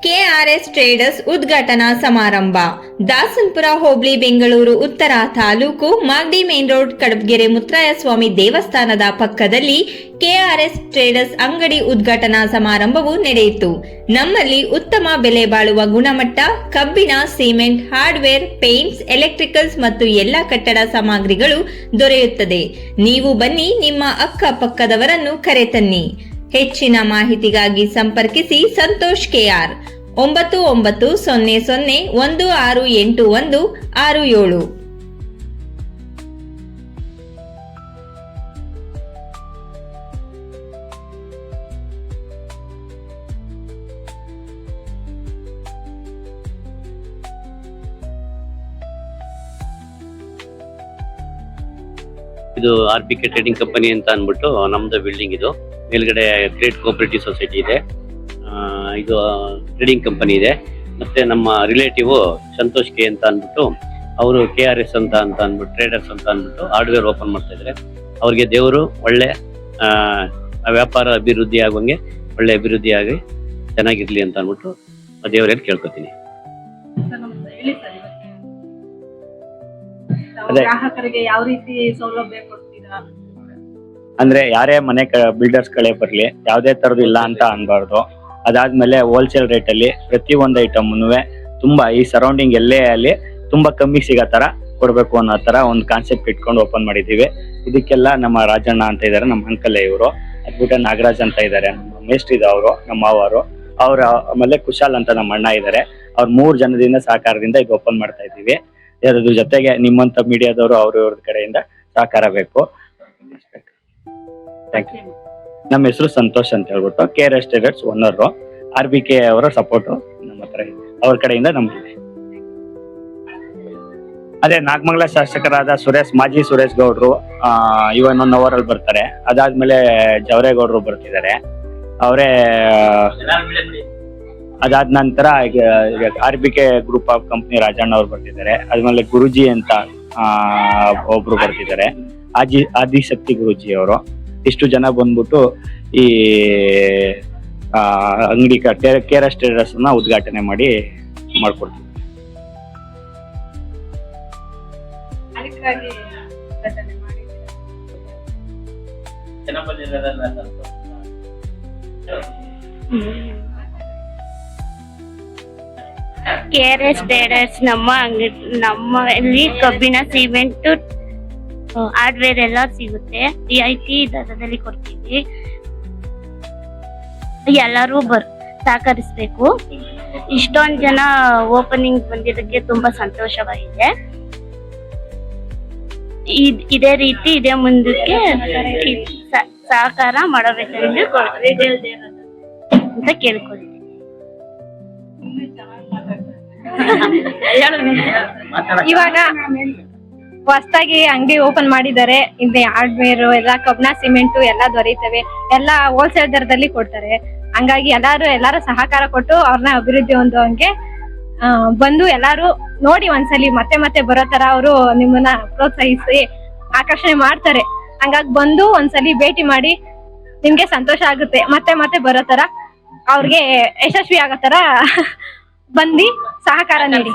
KRS traders ಉದ್ಘಾಟನಾ ಸಮಾರಂಭ. ದಾಸನಪುರ ಹೋಬಳಿ, ಬೆಂಗಳೂರು ಉತ್ತರ ತಾಲೂಕು, ಮಾಗಡಿ ಮೇನ್ ರೋಡ್, ಕಡಬಗೆರೆ ಮುತ್ತರಾಯ ಸ್ವಾಮಿ ದೇವಸ್ಥಾನದ ಪಕ್ಕದಲ್ಲಿ ಕೆಆರ್ಎಸ್ ಟ್ರೇಡರ್ಸ್ ಅಂಗಡಿ ಉದ್ಘಾಟನಾ ಸಮಾರಂಭವು ನಡೆಯಿತು. ನಮ್ಮಲ್ಲಿ ಉತ್ತಮ ಬೆಲೆ ಬಾಳುವ ಗುಣಮಟ್ಟ ಕಬ್ಬಿಣ, ಸಿಮೆಂಟ್, ಹಾರ್ಡ್ವೇರ್, ಪೇಂಟ್ಸ್, ಎಲೆಕ್ಟ್ರಿಕಲ್ಸ್ ಮತ್ತು ಎಲ್ಲಾ ಕಟ್ಟಡ ಸಾಮಗ್ರಿಗಳು ದೊರೆಯುತ್ತದೆ. ನೀವು ಬನ್ನಿ, ನಿಮ್ಮ ಅಕ್ಕಪಕ್ಕದವರನ್ನು ಕರೆತನ್ನಿ. ಹೆಚ್ಚಿನ ಮಾಹಿತಿಗಾಗಿ ಸಂಪರ್ಕಿಸಿ ಸಂತೋಷ್ ಕೆಆರ್ 9900168167. ಇದು RPK ಟ್ರೇಡಿಂಗ್ ಕಂಪನಿ ಅಂತ ಅಂದ್ಬಿಟ್ಟು ನಮ್ದು ಬಿಲ್ಡಿಂಗ್. ಇದು ಮೇಲ್ಗಡೆ ಕ್ರೆಡಿಟ್ ಕೋಆಪರೇಟಿವ್ ಸೊಸೈಟಿ ಇದೆ. ಇದು ಟ್ರೇಡಿಂಗ್ ಕಂಪನಿ ಇದೆ. ಮತ್ತೆ ನಮ್ಮ ರಿಲೇಟಿವ್ ಸಂತೋಷ್ ಕೆ ಅಂತ ಅಂದ್ಬಿಟ್ಟು ಅವರು KRS ಅಂತ ಅಂದ್ಬಿಟ್ಟು ಟ್ರೇಡರ್ಸ್ ಅಂತ ಅಂದ್ಬಿಟ್ಟು ಹಾರ್ಡ್ವೇರ್ ಓಪನ್ ಮಾಡ್ತಾ ಇದ್ದಾರೆ. ಅವ್ರಿಗೆ ದೇವರು ಒಳ್ಳೆ ವ್ಯಾಪಾರ ಅಭಿವೃದ್ಧಿ ಆಗುವಂಗೆ, ಒಳ್ಳೆ ಅಭಿವೃದ್ಧಿ ಆಗಿ ಚೆನ್ನಾಗಿರ್ಲಿ ಅಂತ ಅಂದ್ಬಿಟ್ಟು ದೇವರಲ್ಲಿ ಕೇಳ್ಕೊತೀನಿ. ಗ್ರಾಹಕರಿಗೆ ಯಾವ ರೀತಿ ಸೌಲಭ್ಯ ಕೊಡ್ತೀರಾ? ಅಂದ್ರೆ ಯಾರೇ ಮನೆ ಬಿಲ್ಡರ್ಸ್ ಗಳೇ ಬರ್ಲಿ, ಯಾವ್ದೇ ತರದ್ದು ಇಲ್ಲ ಅಂತ ಅನ್ಬಾರ್ದು. ಅದಾದ್ಮೇಲೆ ಹೋಲ್ಸೇಲ್ ರೇಟ್ ಅಲ್ಲಿ ಪ್ರತಿ ಒಂದು ಐಟಮ್ನು ತುಂಬಾ ಈ ಸರೌಂಡಿಂಗ್ ಎಲ್ಲೇ ಅಲ್ಲಿ ತುಂಬಾ ಕಮ್ಮಿ ಸಿಗೋ ತರ ಕೊಡ್ಬೇಕು ಅನ್ನೋ ತರ ಒಂದು ಕಾನ್ಸೆಪ್ಟ್ ಇಟ್ಕೊಂಡು ಓಪನ್ ಮಾಡಿದೀವಿ. ಇದಕ್ಕೆಲ್ಲ ನಮ್ಮ ರಾಜಣ್ಣ ಅಂತ ಇದಾರೆ, ನಮ್ಮ ಅಂಕಲ್ ಇವರು. ಅದ್ಬಿಟ್ಟು ನಾಗರಾಜ್ ಅಂತ ಇದಾರೆ, ನಮ್ಮ ಮೇಷ್ಟ್ರು ಅವರು, ನಮ್ಮ ಮಾವರು ಅವ್ರ. ಆಮೇಲೆ ಕುಶಾಲ್ ಅಂತ ನಮ್ಮ ಅಣ್ಣ ಇದಾರೆ. ಅವ್ರ 3 ಜನದಿಂದ ಸಹಕಾರದಿಂದ ಇದು ಓಪನ್ ಮಾಡ್ತಾ ಇದ್ದೀವಿ. ಅದ್ರ ಜೊತೆಗೆ ನಿಮ್ಮಂತ ಮೀಡಿಯಾದವರು ಅವ್ರ ಕಡೆಯಿಂದ ಸಹಕಾರ ಬೇಕು. Thank you. ನಮ್ಮ ಹೆಸರು ಸಂತೋಷ್ ಅಂತ ಹೇಳ್ಬಿಟ್ಟು KRS ಟ್ರೇಡರ್ಸ್ ಓನರ್. RBK ಅವರ ಸಪೋರ್ಟ್ ನಮ್ಮ ಹತ್ರ ಇದೆ, ಅವ್ರ ಕಡೆಯಿಂದ ನಮ್ಗೆ. ಅದೇ ನಾಗಮಂಗಲ ಶಾಸಕರಾದ ಮಾಜಿ ಸುರೇಶ್ ಗೌಡ್ರು ಇವನ್ 1 ಅವರ್ ಅಲ್ಲಿ ಬರ್ತಾರೆ. ಅದಾದ್ಮೇಲೆ ಜವರೇಗೌಡರು ಬರ್ತಿದ್ದಾರೆ. ಅವರೇ ಅದಾದ ನಂತರ RBK group of company Rajanna ಅವ್ರು ಬರ್ತಿದ್ದಾರೆ. ಅದ್ಮೇಲೆ ಗುರುಜಿ ಅಂತ ಒಬ್ರು ಬರ್ತಿದ್ದಾರೆ, ಆದಿಶಕ್ತಿ ಗುರುಜಿ ಅವರು. ಇಷ್ಟು ಜನ ಬಂದ್ಬಿಟ್ಟು ಈ ಅಂಗಡಿ KRS ಟ್ರೇಡರ್ಸ್ ನ ಉದ್ಘಾಟನೆ ಮಾಡ್ಕೊಡ್ತೀವಿ. KRS ಟ್ರೇಡರ್ಸ್ ನಮ್ಮಲ್ಲಿ ಕಬ್ಬಿಣ, ಸಿಮೆಂಟ್, ಹಾರ್ಡ್ವೇರ್ ಎಲ್ಲ ಸಿಗುತ್ತೆ. ರಿಯಾಯಿತಿ ದರದಲ್ಲಿ ಕೊಡ್ತೀವಿ. ಎಲ್ಲರೂ ಸಹಕರಿಸ್ಬೇಕು. ಇಷ್ಟೊಂದು ಜನ ಓಪನಿಂಗ್ ಬಂದಿದ್ದಕ್ಕೆ ತುಂಬಾ ಸಂತೋಷವಾಗಿದೆ. ಇದೇ ರೀತಿ ಇದೇ ಮುಂದಕ್ಕೆ ಸಹಕಾರ ಮಾಡಬೇಕೆಂದು ಅಂತ ಕೇಳ್ಕೊಳ್ತೀನಿ. ಇವಾಗ ಹೊಸದಾಗಿ ಅಂಗಡಿ ಓಪನ್ ಮಾಡಿದ್ದಾರೆ. ಇಲ್ಲಿ ಹಾರ್ಡ್ವೇರ್ ಎಲ್ಲ ಕಬ್ಬಿಣ, ಸಿಮೆಂಟ್ ಎಲ್ಲ ದೊರೆಯುತ್ತವೆ. ಎಲ್ಲ ಹೋಲ್ಸೇಲ್ ದರದಲ್ಲಿ ಕೊಡ್ತಾರೆ. ಹಂಗಾಗಿ ಎಲ್ಲಾರು ಸಹಕಾರ ಕೊಟ್ಟು ಅವ್ರನ್ನ ಅಭಿವೃದ್ಧಿ ಹೊಂದುವಂಗೆ ಬಂದು ಎಲ್ಲಾರು ನೋಡಿ ಒಂದ್ಸಲಿ ಮತ್ತೆ ಬರೋ ತರ ಅವರು ನಿಮ್ಮನ್ನ ಪ್ರೋತ್ಸಾಹಿಸಿ ಆಕರ್ಷಣೆ ಮಾಡ್ತಾರೆ. ಹಂಗಾಗಿ ಬಂದು ಒಂದ್ಸಲಿ ಭೇಟಿ ಮಾಡಿ ನಿಮ್ಗೆ ಸಂತೋಷ ಆಗುತ್ತೆ. ಮತ್ತೆ ಬರೋ ತರ ಅವ್ರಿಗೆ ಯಶಸ್ವಿ ಆಗೋ ತರ ಬಂದು ಸಹಕಾರ ನೀಡಿ.